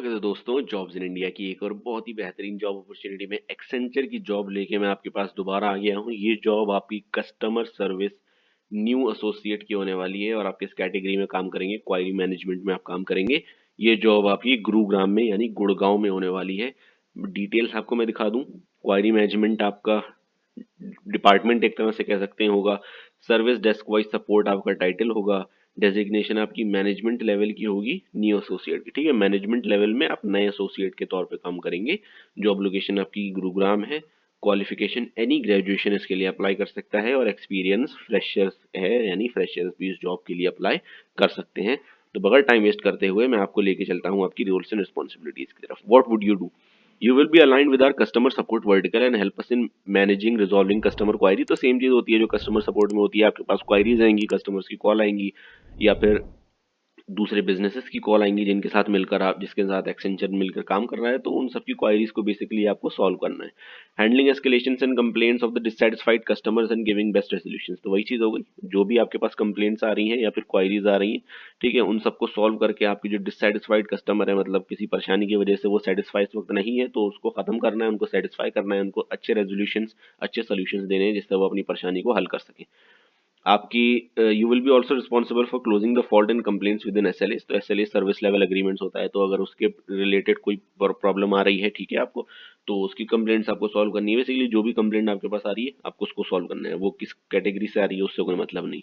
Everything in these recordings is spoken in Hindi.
स्वागत है दोस्तों जॉब्स इन इंडिया की एक और बहुत ही बेहतरीन जॉब अपॉर्चुनिटी में एक्सेंचर की जॉब लेके मैं आपके पास दोबारा आ गया हूँ। ये जॉब आपकी कस्टमर सर्विस न्यू एसोसिएट की होने वाली है और आप किस कैटेगरी में काम करेंगे? क्वायरी मैनेजमेंट में आप काम करेंगे। ये जॉब आपकी गुरुग्राम में यानी गुड़गांव में होने वाली है। डिटेल्स आपको मैं दिखा दूं। क्वायरी मैनेजमेंट आपका डिपार्टमेंट एक तरह से कह सकते हैं होगा। सर्विस डेस्क वाइज सपोर्ट आपका टाइटल होगा। डेजिग्नेशन आपकी मैनेजमेंट लेवल की होगी, न्यू एसोसिएट की। ठीक है, मैनेजमेंट लेवल में आप नए एसोसिएट के तौर पे काम करेंगे। जॉब लोकेशन आपकी गुरुग्राम है। क्वालिफिकेशन एनी ग्रेजुएशन इसके लिए अप्लाई कर सकता है और एक्सपीरियंस फ्रेशर्स है, यानी फ्रेशर्स भी इस जॉब के लिए अप्लाई कर सकते हैं। तो बगैर टाइम वेस्ट करते हुए मैं आपको लेके चलता हूँ आपकी रोल्स एंड रिस्पॉन्सिबिलिटीज की तरफ। What would you do? You will be aligned with our customer support vertical and help us in managing resolving customer query। तो सेम चीज होती है जो कस्टमर सपोर्ट में होती है। आपके पास क्वायरीज आएंगी, कस्टमर्स की कॉल आएंगी या फिर दूसरे बिजनेसेस की कॉल आएंगी जिनके साथ मिलकर आप जिसके साथ एक्सेंचर मिलकर काम कर रहा है, तो उन सबकी क्वायरीज को बेसिकली आपको सॉल्व करना है। Handling escalations and complaints of the dissatisfied customers and giving best resolutions. तो वही चीज हो गई, जो भी आपके पास कंप्लेंट्स आ रही हैं या फिर क्वायरीज आ रही हैं, ठीक है, उन सबको सॉल्व करके आपकी जो डिससैटिस्फाइड कस्टमर है, मतलब किसी परेशानी की वजह से वो सेटिस्फाई इस वक्त नहीं है, तो उसको खत्म करना है, उनको सेटिस्फाई करना है, उनको अच्छे रेजोल्यूशंस अच्छे सोल्यूशंस देने हैं जिससे वो अपनी परेशानी को हल कर सकें। आपकी you will B also responsible for closing the fault and complaints with in SLS. तो एसएलएस सर्विस लेवल एग्रीमेंट्स होता है, तो अगर उसके रिलेटेड कोई प्रॉब्लम आ रही है, ठीक है, आपको तो उसकी कंप्लेंट्स आपको सॉल्व करनी है। बेसिकली जो भी कंप्लेंट आपके पास आ रही है आपको उसको सॉल्व करना है, वो किस कैटेगरी से आ रही है उससे कोई मतलब नहीं।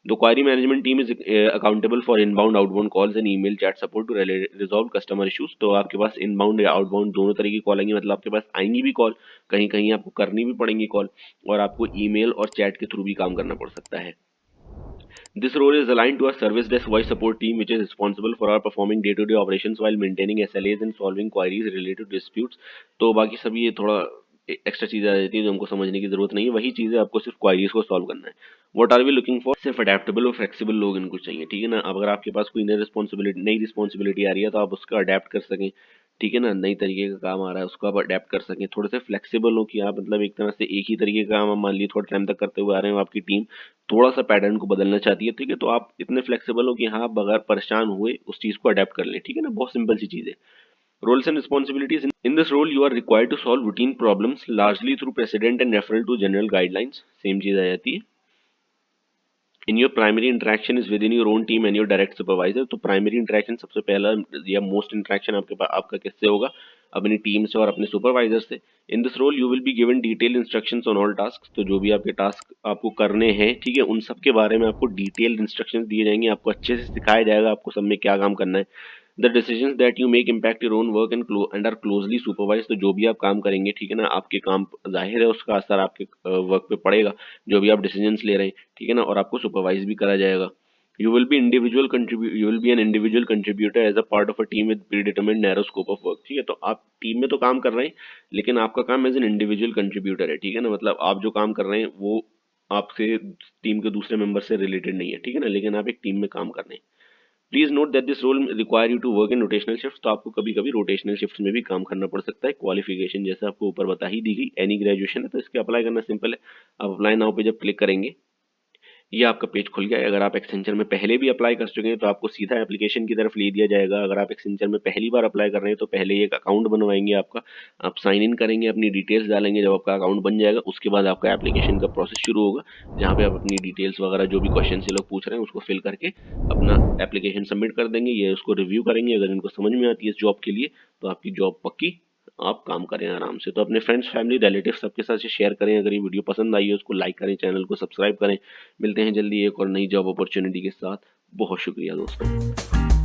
The query management team is accountable for inbound outbound calls and email chat support to resolve customer issues. तो आपके पास इनबाउंड या आउटबाउंड दोनों तरह की कॉल आएंगी, मतलब आपके पास आएंगी भी कॉल, कहीं कहीं आपको करनी भी पड़ेंगी कॉल, और आपको ईमेल और चैट के थ्रू भी काम करना पड़ सकता है। This role is aligned to our service desk voice support team, which is responsible for our performing day-to-day operations while maintaining SLAs and solving queries related to disputes। तो बाकी सब ये थोड़ा एक्स्ट्रा चीजें आ जाती हैं जो हमको समझने की जरूरत नहीं है, वही चीजें आपको सिर्फ क्वारीज को सॉल्व करना है। What are we looking for? सिर्फ अडेप्टेबल और फ्लेक्सिबल लोग इनको चाहिए, ठीक है ना। अब अगर आपके पास कोई नई रिस्पॉन्सिबिलिटी आ रही है तो आप उसका अडेप्ट कर सकें, ठीक है ना। नई तरीके का काम आ रहा है उसको आप अडेप्ट कर सकें, थोड़े से फ्लेक्सिबल हो कि आप मतलब एक तरह से एक ही तरीके का काम आप मान लीजिए थोड़ा टाइम तक करते हुए आ रहे हैं, आपकी टीम थोड़ा सा पैटर्न को बदलना चाहती है, ठीक है, तो आप इतने फ्लेक्सिबल हो कि हाँ, बगैर परेशान हुए उस चीज को अडेप्ट कर लें, ठीक है ना। बहुत सिंपल सी चीज है। Roles and responsibilities in this role you are required to solve routine problems largely through precedent and referral to general guidelines. Same चीज आ जाती है। In your primary interaction is within your own team and your direct supervisor. तो प्राइमरी इंटरेक्शन सबसे पहला या मोस्ट इंटरेक्शन आपका किससे होगा? अपनी टीम से और अपने सुपरवाइजर से। In this role you will be given detail instructions on all task. तो जो भी आपके टास्क आपको करने हैं, ठीक है, उन सब के बारे में आपको डिटेल्ड इंस्ट्रक्शंस दिए जाएंगे, आपको अच्छे से सिखाया जाएगा आपको सब में क्या काम करना है। The decisions that you make impact your own work and are closely supervise. तो जो भी आप काम करेंगे, ठीक है ना, आपके काम जाहिर है उसका असर आपके वर्क पे पड़ेगा, जो भी आप डिसीजंस ले रहे हैं, ठीक है ना, और आपको सुपरवाइज भी करा जाएगा। You will be an individual contributor as a part of a team with predetermined narrow scope of work. ठीक है, तो आप टीम में तो काम कर रहे हैं लेकिन आपका काम एज एन इंडिविजुअल कंट्रीब्यूटर है, ठीक है ना। मतलब आप जो काम कर रहे हैं वो आपसे टीम के दूसरे मेंबर से रिलेटेड नहीं है, ठीक है ना, लेकिन आप एक टीम में काम कर रहे हैं। Please note that this role require you to work in rotational shift. तो आपको कभी कभी रोटेशनल शिफ्ट में भी काम करना पड़ सकता है। क्वालिफिकेशन जैसे आपको ऊपर बता ही दी गई, एनी ग्रेजुएशन है, तो इसके अप्लाई करना सिंपल है। आप अप्लाई नाउ पे जब क्लिक करेंगे ये आपका पेज खुल गया है। अगर आप एक्सेंचर में पहले भी अप्लाई कर चुके हैं तो आपको सीधा एप्लीकेशन की तरफ ले दिया जाएगा। अगर आप एक्सेंचर में पहली बार अप्लाई कर रहे हैं तो पहले एक अकाउंट बनवाएंगे आपका, आप साइन इन करेंगे, अपनी डिटेल्स डालेंगे, जब आपका अकाउंट बन जाएगा उसके बाद आपका एप्लीकेशन का प्रोसेस शुरू होगा, जहाँ पे आप अपनी डिटेल्स वगैरह जो भी क्वेश्चन से लोग पूछ रहे हैं उसको फिल करके अपना एप्लीकेशन सबमिट कर देंगे। ये उसको रिव्यू करेंगे, अगर इनको समझ में आती है इस जॉब के लिए तो आपकी जॉब पक्की, आप काम करें आराम से। तो अपने फ्रेंड्स फैमिली रिलेटिव सबके साथ शेयर करें। अगर ये वीडियो पसंद आई है उसको लाइक करें, चैनल को सब्सक्राइब करें। मिलते हैं जल्दी एक और नई जॉब अपॉर्चुनिटी के साथ। बहुत शुक्रिया दोस्तों।